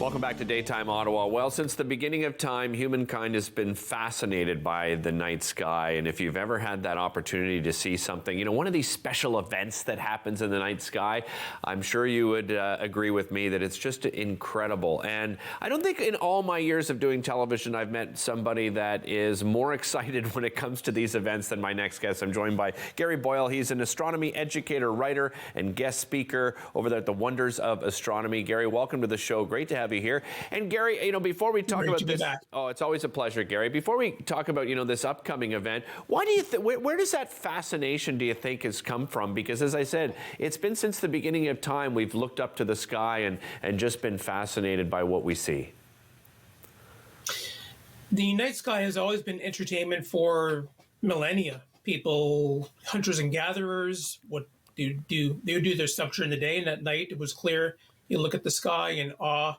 Welcome back to Daytime Ottawa. Well, since the beginning of time, humankind has been fascinated by the night sky. And if you've ever had that opportunity to see something, you know, one of these special events that happens in the night sky, I'm sure you would agree with me that it's just incredible. And I don't think in all my years of doing television, I've met somebody that is more excited when it comes to these events than my next guest. I'm joined by Gary Boyle. He's an astronomy educator, writer, and guest speaker over there at the Wonders of Astronomy. Gary, welcome to the show. Great to have you here. And Gary, you know, before we talk about this, it's always a pleasure, Gary. Before we talk about, you know, this upcoming event, why do you where does that fascination, do you think, has come from? Because as I said, it's been since the beginning of time we've looked up to the sky and just been fascinated by what we see. The night sky has always been entertainment for millennia. People, hunters and gatherers, they would do their stuff during the day, and at night it was clear. You look at the sky in awe.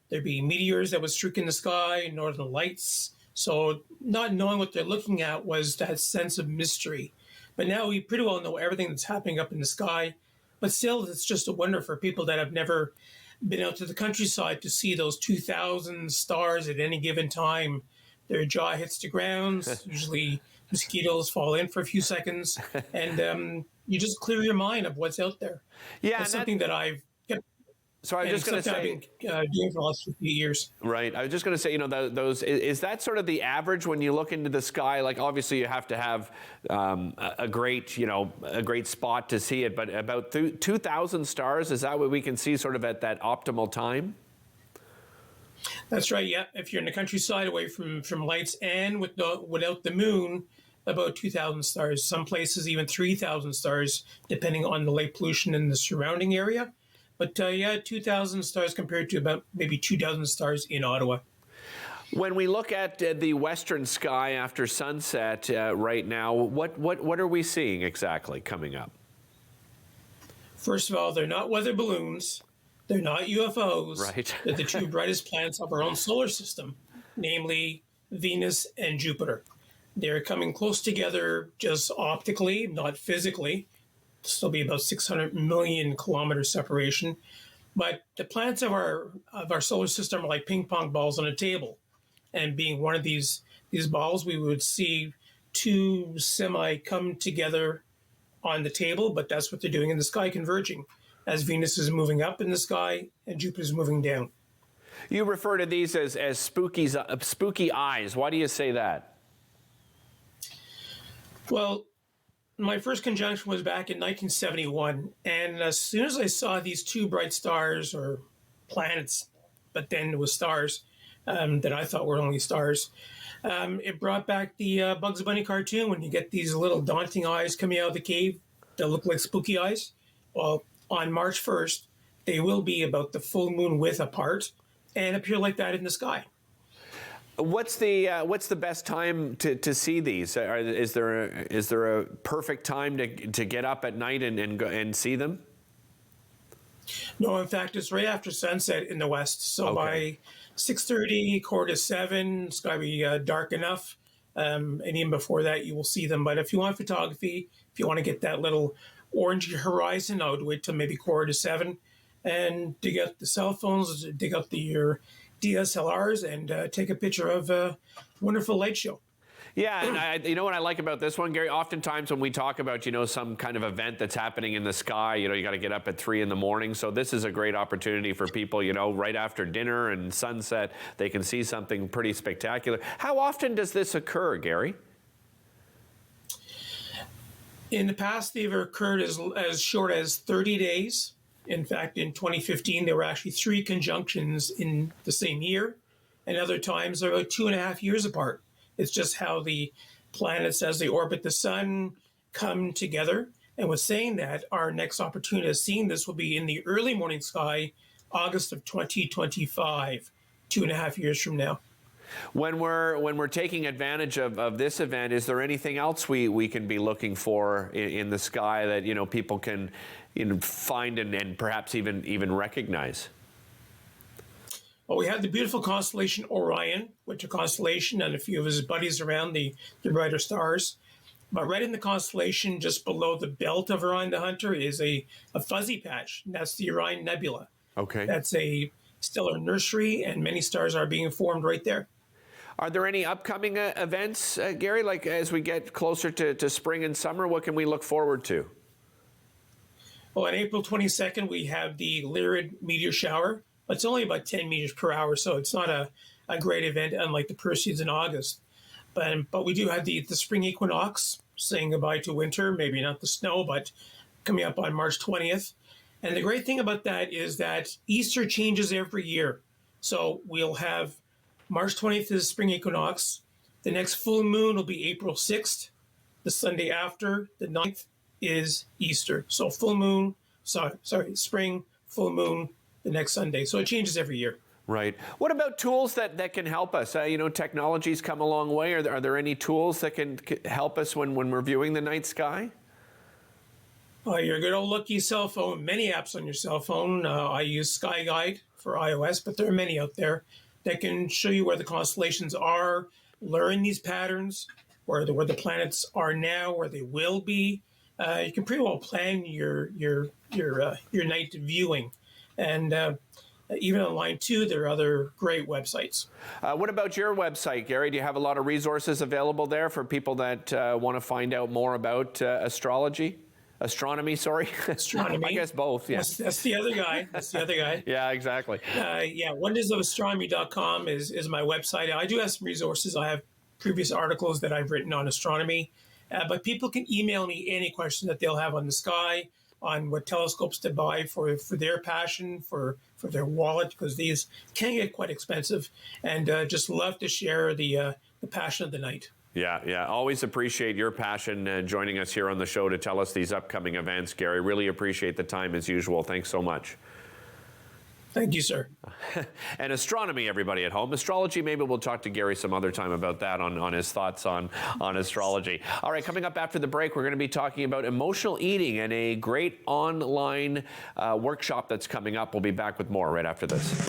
There'd be meteors that would streak in the sky, northern lights. So not knowing what they're looking at was that sense of mystery. But now we pretty well know everything that's happening up in the sky. But still, it's just a wonder for people that have never been out to the countryside to see those 2,000 stars at any given time. Their jaw hits the ground. Usually mosquitoes fall in for a few seconds. And you just clear your mind of what's out there. Yeah, that's something that I've kept. So I was just going to say, I've been doing for the last few years. Right. I was just going to say, you know, those is that sort of the average when you look into the sky? Like, obviously, you have to have a great spot to see it. But about 2,000 stars, is that what we can see sort of at that optimal time? That's right. Yeah. If you're in the countryside, away from lights, and without the moon, about 2,000 stars. Some places even 3,000 stars, depending on the light pollution in the surrounding area. But 2,000 stars compared to about maybe 2,000 stars in Ottawa. When we look at the western sky after sunset right now, what are we seeing exactly coming up? First of all, they're not weather balloons. They're not UFOs. Right. They're the two brightest planets of our own solar system, namely Venus and Jupiter. They're coming close together just optically, not physically. Still be about 600 million kilometer separation. But the planets of our solar system are like ping pong balls on a table. And being one of these balls, we would see two semi come together on the table, but that's what they're doing in the sky, converging, as Venus is moving up in the sky and Jupiter is moving down. You refer to these as spooky eyes. Why do you say that? Well, my first conjunction was back in 1971, and as soon as I saw these two bright stars, or planets, but then it was stars that I thought were only stars, it brought back the Bugs Bunny cartoon when you get these little daunting eyes coming out of the cave that look like spooky eyes. Well, on March 1st, they will be about the full moon width apart and appear like that in the sky. What's the best time to see these? Is there a perfect time to get up at night and go and see them? No, in fact, it's right after sunset in the west. So by 6:30, 6:45, it's got to be dark enough. And even before that, you will see them. But if you want photography, if you want to get that little orangey horizon, I would wait till maybe 6:45 and dig out the cell phones, dig out your DSLRs, and take a picture of a wonderful light show. Yeah, and you know what I like about this one, Gary? Oftentimes when we talk about, you know, some kind of event that's happening in the sky, you know, you got to get up at 3 a.m. So this is a great opportunity for people, you know, right after dinner and sunset, they can see something pretty spectacular. How often does this occur, Gary? In the past, they've occurred as short as 30 days. In fact, in 2015, there were actually 3 conjunctions in the same year, and other times they're about 2.5 years apart. It's just how the planets, as they orbit the sun, come together. And with saying that, our next opportunity of seeing this will be in the early morning sky, August of 2025, 2.5 years from now. When we're taking advantage of this event, is there anything else we can be looking for in the sky that, you know, people can, you know, find and perhaps even recognize? Well, we have the beautiful constellation Orion, which is a constellation and a few of his buddies around the brighter stars. But right in the constellation, just below the belt of Orion the Hunter, is a fuzzy patch. And that's the Orion Nebula. Okay. That's a stellar nursery, and many stars are being formed right there. Are there any upcoming events, Gary, like as we get closer to spring and summer? What can we look forward to? Well, on April 22nd, we have the Lyrid meteor shower. It's only about 10 meters per hour, so it's not a great event, unlike the Perseids in August. But we do have the spring equinox, saying goodbye to winter, maybe not the snow, but coming up on March 20th. And the great thing about that is that Easter changes every year. So we'll have March 20th is spring equinox. The next full moon will be April 6th. The Sunday after, the 9th, is Easter. So full moon, spring, full moon, the next Sunday. So it changes every year. Right. What about tools that can help us? Technology's come a long way. Are there any tools that can help us when we're viewing the night sky? Your good old lucky cell phone, many apps on your cell phone. I use Sky Guide for iOS, but there are many out there that can show you where the constellations are, learn these patterns, where the planets are now, where they will be. You can pretty well plan your night viewing, and even online too. There are other great websites. What about your website, Gary? Do you have a lot of resources available there for people that want to find out more about astronomy, sorry. Astronomy. I guess both, yes. That's the other guy. Yeah, exactly. Wonders of Astronomy.com is my website. I do have some resources. I have previous articles that I've written on astronomy, but people can email me any question that they'll have on the sky, on what telescopes to buy for their passion, for their wallet, because these can get quite expensive, and just love to share the passion of the night. Yeah. Always appreciate your passion joining us here on the show to tell us these upcoming events, Gary. Really appreciate the time as usual. Thanks so much. Thank you, sir. And astronomy, everybody at home. Astrology, maybe we'll talk to Gary some other time about that, on his thoughts on astrology. All right, coming up after the break, we're going to be talking about emotional eating and a great online workshop that's coming up. We'll be back with more right after this.